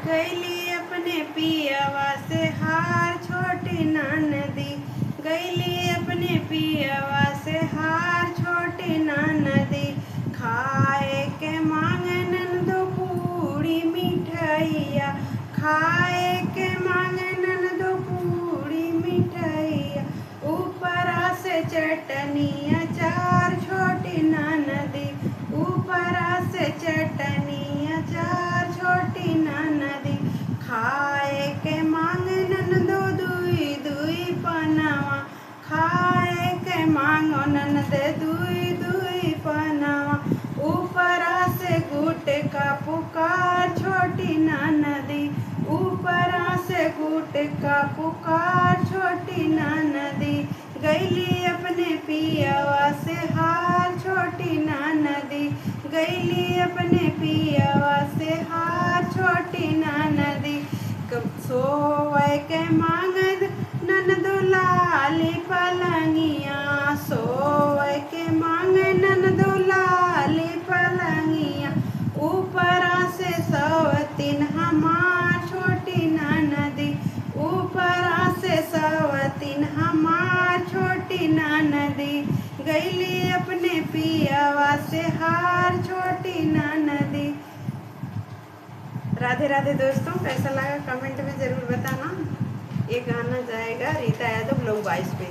गईली अपने पियवा से हार छोटी ननदी, गईली अपने पियवा से हार छोटी ननदी। खाए के मांगन दो पूरी मिठाइया, खाए के मांगन दो पूरी मिठाइया। ऊपरा से चटनी अचार छोटी ननदी, ऊपरा से चटनी अचार छोटी ननदी। खाए के मांगन दो दुई दुई पनावा, खाए के मांगन दे दुई दुई पनावा। ऊपरा से गुटका पुकार छोटी ननदी, ऊपरा से गुटका पुकार छोटी ननदी। गईली अपने पियवा से हार छोटी ननदी, गईली अपने पियवा से हार छोटी ननदी। सोवे के मांगद ननदो लाली पलंगिया, सोवे के मांगे ननदो लाली पलंगिया। ऊपरा से सवतीन हमार छोटी ननदी, ऊपरा से सवतीन हमार छोटी ननदी। गईली अपने पियवा से हार छोटी ननदी। राधे राधे दोस्तों, कैसा लगा कमेंट में ज़रूर बताना। ये गाना जाएगा रीता यादव ब्लॉग 22 पे।